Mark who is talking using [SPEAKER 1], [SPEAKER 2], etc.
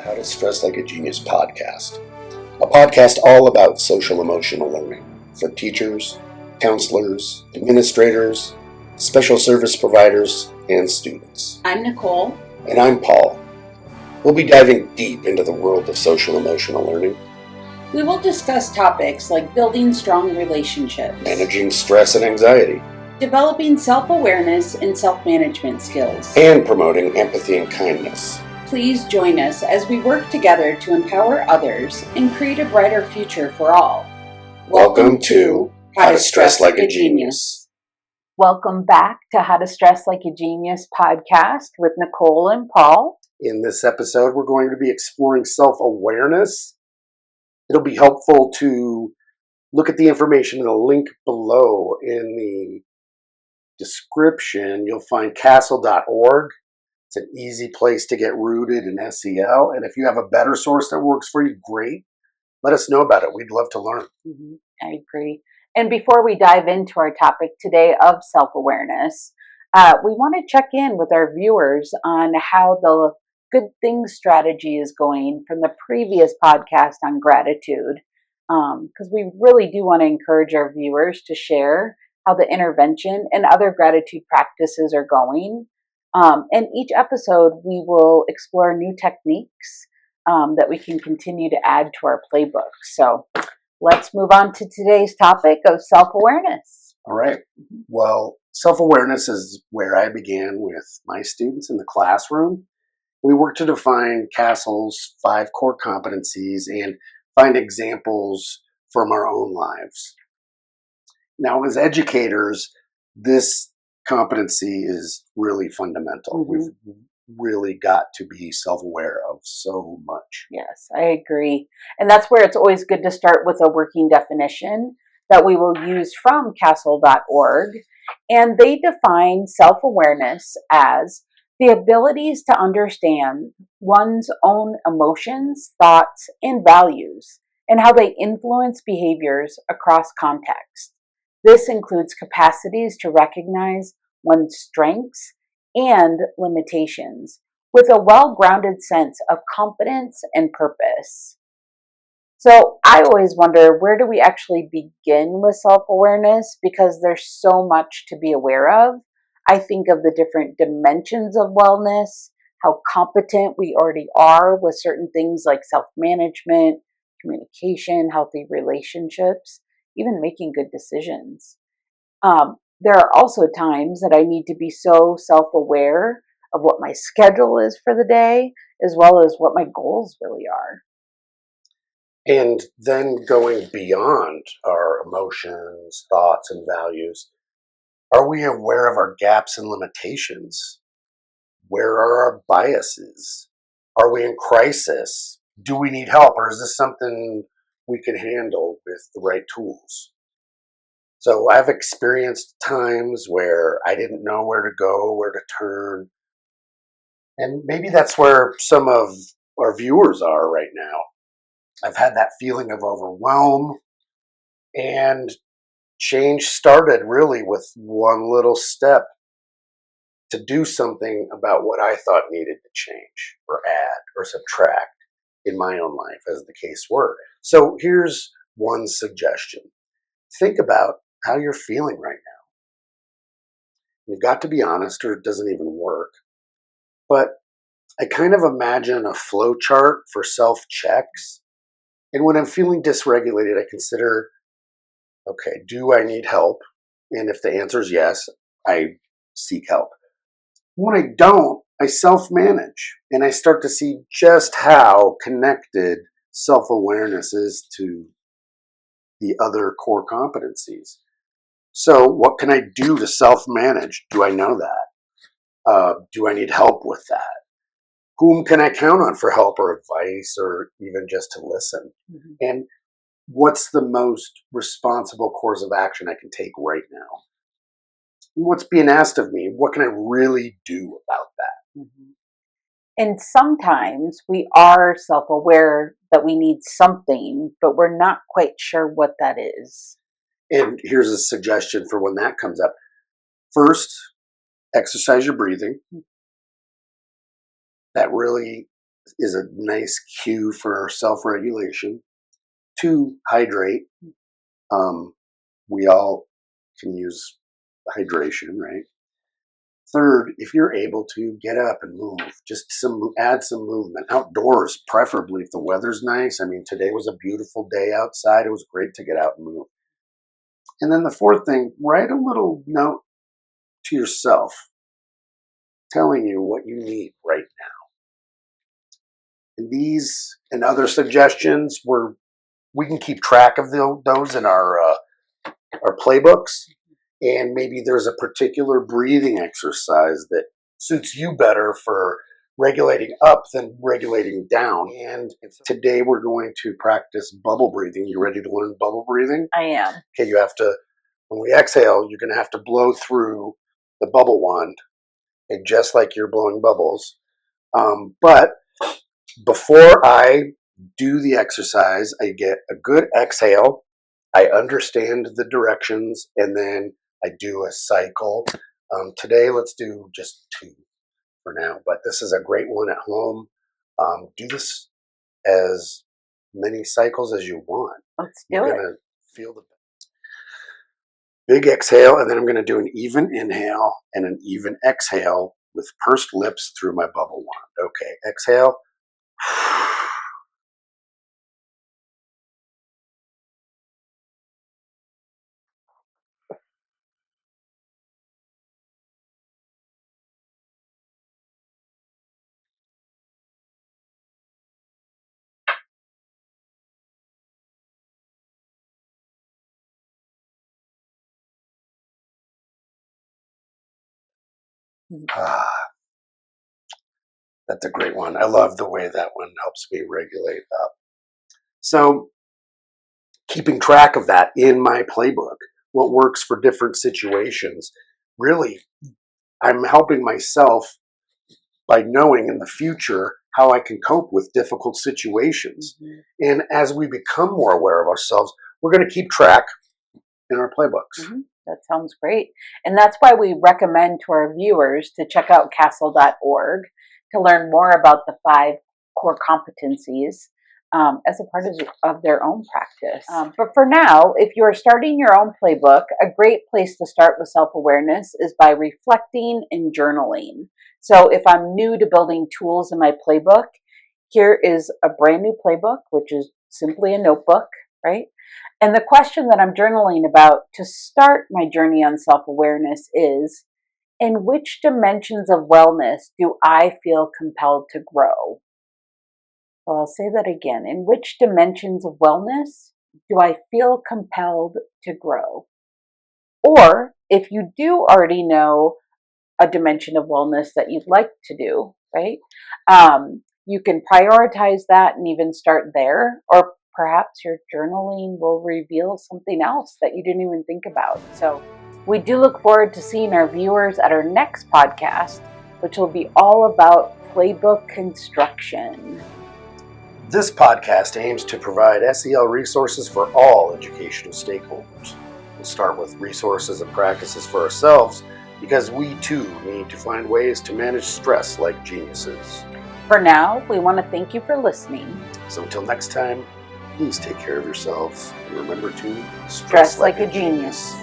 [SPEAKER 1] the How to Stress Like a Genius podcast, a podcast all about social emotional learning for teachers, counselors, administrators, special service providers, and students.
[SPEAKER 2] I'm Nicole.
[SPEAKER 1] And I'm Paul. We'll be diving deep into the world of social emotional learning.
[SPEAKER 2] We will discuss topics like building strong relationships,
[SPEAKER 1] Managing stress and anxiety,
[SPEAKER 2] developing self-awareness and self-management skills,
[SPEAKER 1] and promoting empathy and kindness.
[SPEAKER 2] Please join us as we work together to empower others and create a brighter future for all.
[SPEAKER 1] Welcome to How to Stress Like a Genius.
[SPEAKER 2] Welcome back to How to Stress Like a Genius podcast with Nicole and Paul.
[SPEAKER 1] In this episode, we're going to be exploring self-awareness. It'll be helpful to look at the information in the link below. In the description, you'll find castle.org. It's an easy place to get rooted in S.E.L. And if you have a better source that works for you, great. Let us know about it. We'd love to learn.
[SPEAKER 2] I agree. And before we dive into our topic today of self-awareness, we want to check in with our viewers on how the Good Things strategy is going from the previous podcast on gratitude, because we really do want to encourage our viewers to share how the intervention and other gratitude practices are going. And each episode, we will explore new techniques that we can continue to add to our playbook. So let's move on to today's topic of self-awareness.
[SPEAKER 1] All right. Well, self-awareness is where I began with my students in the classroom. We work to define Castle's 5 core competencies and find examples from our own lives. Now, as educators, this competency is really fundamental. We've really got to be self-aware of so much.
[SPEAKER 2] Yes, I agree. And that's where it's always good to start with a working definition that we will use from castle.org. And they define self-awareness as the abilities to understand one's own emotions, thoughts, and values, and how they influence behaviors across context. This includes capacities to recognize one's strengths and limitations with a well-grounded sense of confidence and purpose. So I always wonder, where do we actually begin with self-awareness? Because there's so much to be aware of. I think of the different dimensions of wellness, how competent we already are with certain things like self-management, communication, healthy relationships, even making good decisions. There are also times that I need to be so self-aware of what my schedule is for the day, as well as what my goals really are.
[SPEAKER 1] And then going beyond our emotions, thoughts, and values, are we aware of our gaps and limitations? Where are our biases? Are we in crisis? Do we need help, or is this something we can handle with the right tools? So I've experienced times where I didn't know where to go, where to turn. And maybe that's where some of our viewers are right now. I've had that feeling of overwhelm, and change started really with one little step to do something about what I thought needed to change or add or subtract in my own life, as the case were. So here's one suggestion. Think about how you're feeling right now. You've got to be honest, or it doesn't even work. But I kind of imagine a flow chart for self-checks. And when I'm feeling dysregulated, I consider, okay, do I need help? And if the answer is yes, I seek help. When I don't, I self-manage. And I start to see just how connected self-awareness is to the other core competencies. So what can I do to self-manage? Do I know that? Do I need help with that? Whom can I count on for help or advice, or even just to listen? And what's the most responsible course of action I can take right now? What's being asked of me? What can I really do about that?
[SPEAKER 2] And sometimes we are self-aware that we need something, but we're not quite sure what that is.
[SPEAKER 1] And here's a suggestion for when that comes up. First, exercise your breathing. That really is a nice cue for self-regulation. 2, hydrate. We all can use hydration, right? 3rd, if you're able to, get up and move. Just add some movement outdoors, preferably if the weather's nice. I mean, today was a beautiful day outside. It was great to get out and move. And then the 4th thing, write a little note to yourself telling you what you need right now. And these and other suggestions, we can keep track of those in our playbooks. And maybe there's a particular breathing exercise that suits you better for regulating up than regulating down. And today we're going to practice bubble breathing. You ready to learn bubble breathing?
[SPEAKER 2] I am.
[SPEAKER 1] Okay, you have to, when we exhale, you're going to have to blow through the bubble wand, and just like you're blowing bubbles. But before I do the exercise, I get a good exhale. I understand the directions, and then I do a cycle. Today, let's do just 2 for now, but this is a great one at home. Do this as many cycles as you want.
[SPEAKER 2] Let's do
[SPEAKER 1] You're
[SPEAKER 2] it.
[SPEAKER 1] going to feel the big exhale, and then I'm going to do an even inhale and an even exhale with pursed lips through my bubble wand. Okay, exhale. That's a great one. I love the way that one helps me regulate up. So, keeping track of that in my playbook, what works for different situations, really, I'm helping myself by knowing in the future how I can cope with difficult situations. And as we become more aware of ourselves, we're going to keep track in our playbooks.
[SPEAKER 2] That sounds great. And that's why we recommend to our viewers to check out castle.org to learn more about the 5 core competencies as a part of their own practice. But for now, if you're starting your own playbook, a great place to start with self-awareness is by reflecting and journaling. So if I'm new to building tools in my playbook, here is a brand new playbook, which is simply a notebook, right? And the question that I'm journaling about to start my journey on self-awareness is, in which dimensions of wellness do I feel compelled to grow? So I'll say that again. In which dimensions of wellness do I feel compelled to grow? Or if you do already know a dimension of wellness that you'd like to do, right? You can prioritize that and even start there, or perhaps your journaling will reveal something else that you didn't even think about. So we do look forward to seeing our viewers at our next podcast, which will be all about playbook construction.
[SPEAKER 1] This podcast aims to provide S.E.L. resources for all educational stakeholders. We'll start with resources and practices for ourselves, because we too need to find ways to manage stress like geniuses.
[SPEAKER 2] For now, we want to thank you for listening.
[SPEAKER 1] So until next time, please take care of yourselves and remember to
[SPEAKER 2] Stress like a genius.